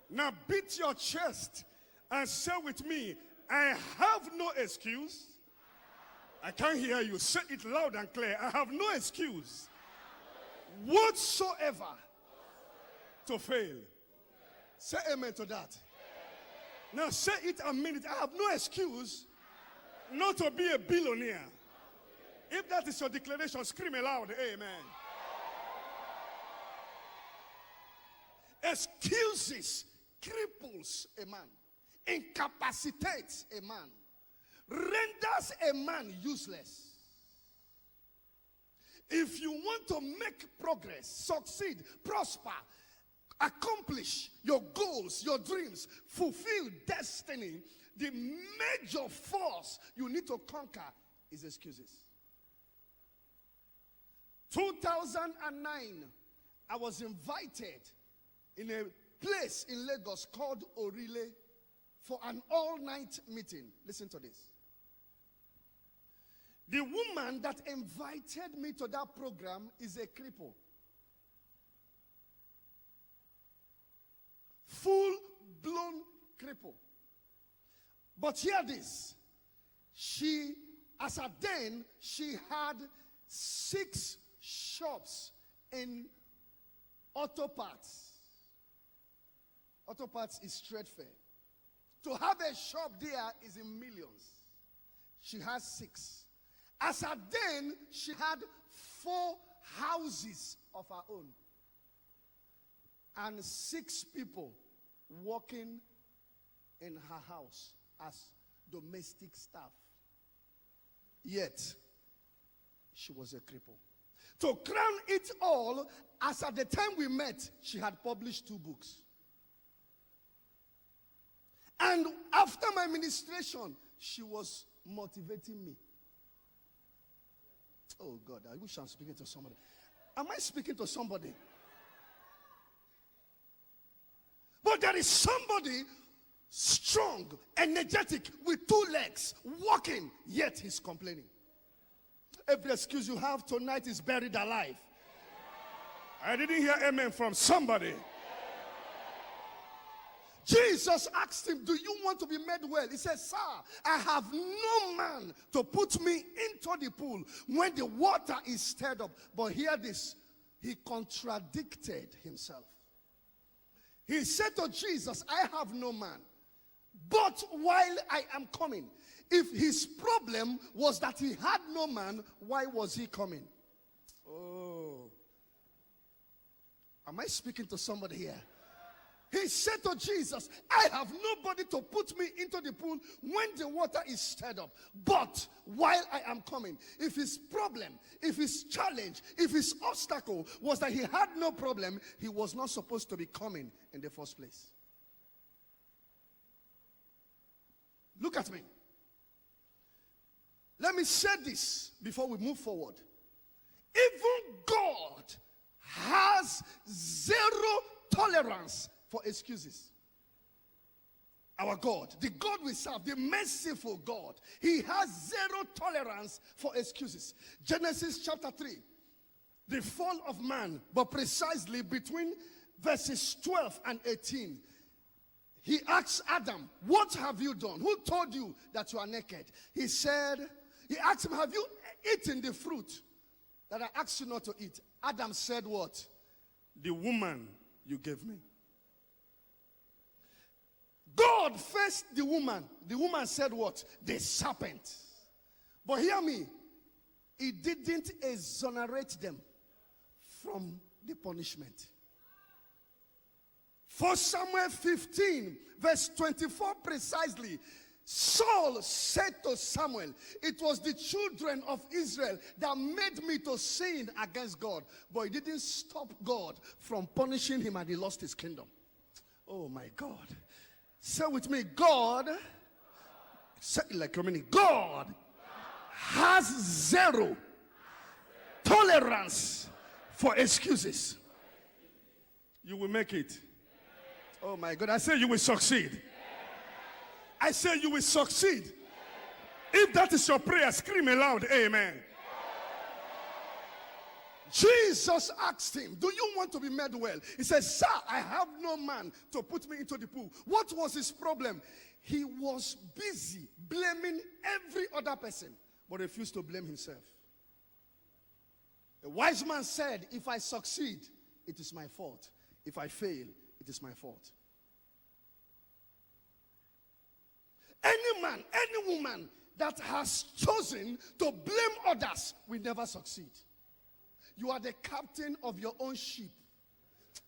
Now beat your chest and say with me, I have no excuse. I can't hear you. Say it loud and clear. I have no excuse whatsoever to fail. Say amen to that. Now say it a minute. I have no excuse not to be a billionaire. If that is your declaration, scream aloud. Amen. Excuses cripples a man, incapacitates a man, renders a man useless. If you want to make progress, succeed, prosper, accomplish your goals, your dreams, fulfill destiny, the major force you need to conquer is excuses. 2009, I was invited in a place in Lagos called Orile for an all-night meeting. Listen to this. The woman that invited me to that program is a cripple. Full-blown cripple. But hear this. She, as a then, she had 6 shops in auto parts. Auto parts is trade fair. To have a shop there is in millions. She has 6. As a then, she had 4 houses of her own. And 6 people working in her house as domestic staff. Yet, she was a cripple. To crown it all, as at the time we met, she had published 2 books. And after my ministration, she was motivating me. Oh God, I wish I'm speaking to somebody. Am I speaking to somebody? But there is somebody strong, energetic, with 2 legs, walking, yet he's complaining. Every excuse you have tonight is buried alive. I didn't hear amen from somebody. Jesus asked him, do you want to be made well? He said, sir, I have no man to put me into the pool when the water is stirred up. But hear this, he contradicted himself. He said to Jesus, I have no man. But while I am coming, if his problem was that he had no man, why was he coming? Oh. Am I speaking to somebody here? He said to Jesus, I have nobody to put me into the pool when the water is stirred up. But while I am coming, if his problem, if his challenge, if his obstacle was that he had no problem, he was not supposed to be coming in the first place. Look at me. Let me say this before we move forward. Even God has 0 tolerance for excuses. Our God, the God we serve, the merciful God, he has 0 tolerance for excuses. Genesis chapter 3, the fall of man, but precisely between verses 12 and 18, he asked Adam, what have you done? Who told you that you are naked? He asked him, have you eaten the fruit that I asked you not to eat? Adam said what? The woman you gave me. God faced the woman. The woman said what? The serpent. But hear me. He didn't exonerate them from the punishment. 1 Samuel 15, verse 24 precisely. Saul said to Samuel, it was the children of Israel that made me to sin against God. But it didn't stop God from punishing him, and he lost his kingdom. Oh my God. Say with me, God, say it like a minute, God has 0 tolerance for excuses. You will make it. Oh my God, I say you will succeed. I say you will succeed. If that is your prayer, scream aloud, amen. Jesus asked him, do you want to be made well? He said, sir, I have no man to put me into the pool. What was his problem? He was busy blaming every other person, but refused to blame himself. A wise man said, if I succeed, it is my fault. If I fail, it is my fault. Any man, any woman that has chosen to blame others will never succeed. You are the captain of your own ship.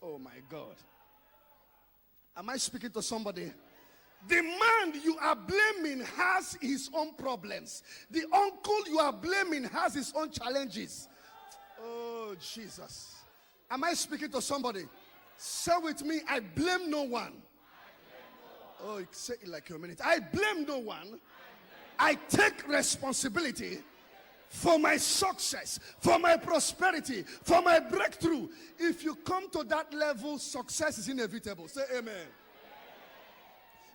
Oh my God. Am I speaking to somebody? The man you are blaming has his own problems. The uncle you are blaming has his own challenges. Oh, Jesus. Am I speaking to somebody? Say with me, I blame no one. Oh, say it like a minute. I blame no one. I take responsibility for my success, for my prosperity, for my breakthrough. If you come to that level, success is inevitable. Say amen.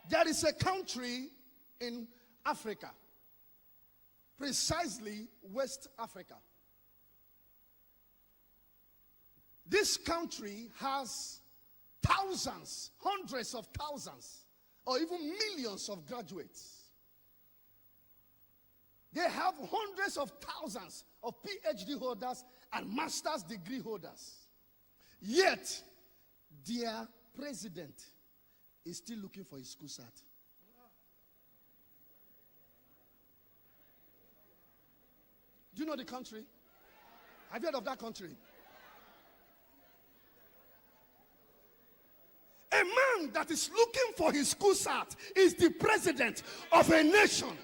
There is a country in Africa, precisely West Africa. This country has thousands, hundreds of thousands, or even millions of graduates. They have hundreds of thousands of PhD holders and master's degree holders. Yet, their president is still looking for his school cert. Do you know the country? Have you heard of that country? A man that is looking for his school cert is the president of a nation.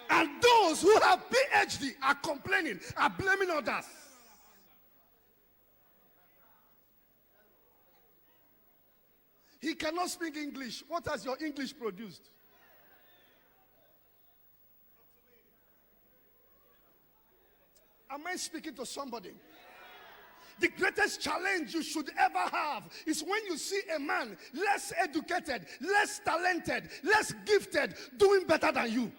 And those who have PhD are complaining, are blaming others. He cannot speak English. What has your English produced? Am I speaking to somebody? The greatest challenge you should ever have is when you see a man less educated, less talented, less gifted, doing better than you.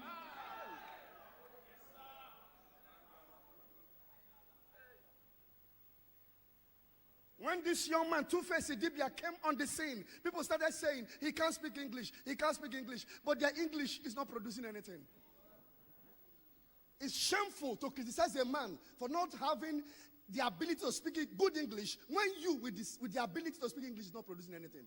When this young man, Two-Face Idibia, came on the scene, people started saying, he can't speak English, he can't speak English. But their English is not producing anything. It's shameful to criticize a man for not having the ability to speak good English when you, with the ability to speak English, is not producing anything.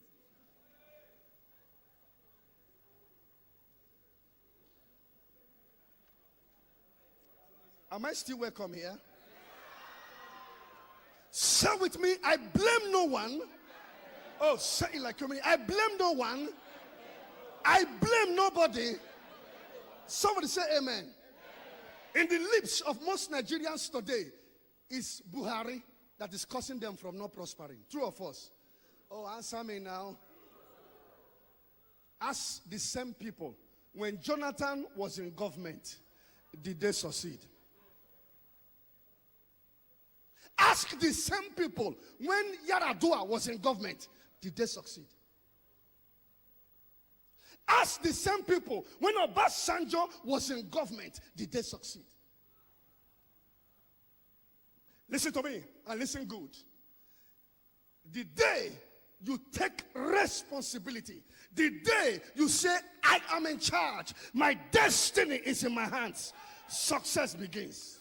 Am I still welcome here? Say with me, I blame no one. Oh, say it like me. I blame no one. I blame nobody. Somebody say amen. In the lips of most Nigerians today is Buhari that is causing them from not prospering. True or false? Oh, answer me now. Ask the same people, when Jonathan was in government, did they succeed? Ask the same people, when Yaradua was in government, did they succeed? Ask the same people, when Obasanjo was in government, did they succeed? Listen to me, and listen good. The day you take responsibility, the day you say, I am in charge, my destiny is in my hands, success begins.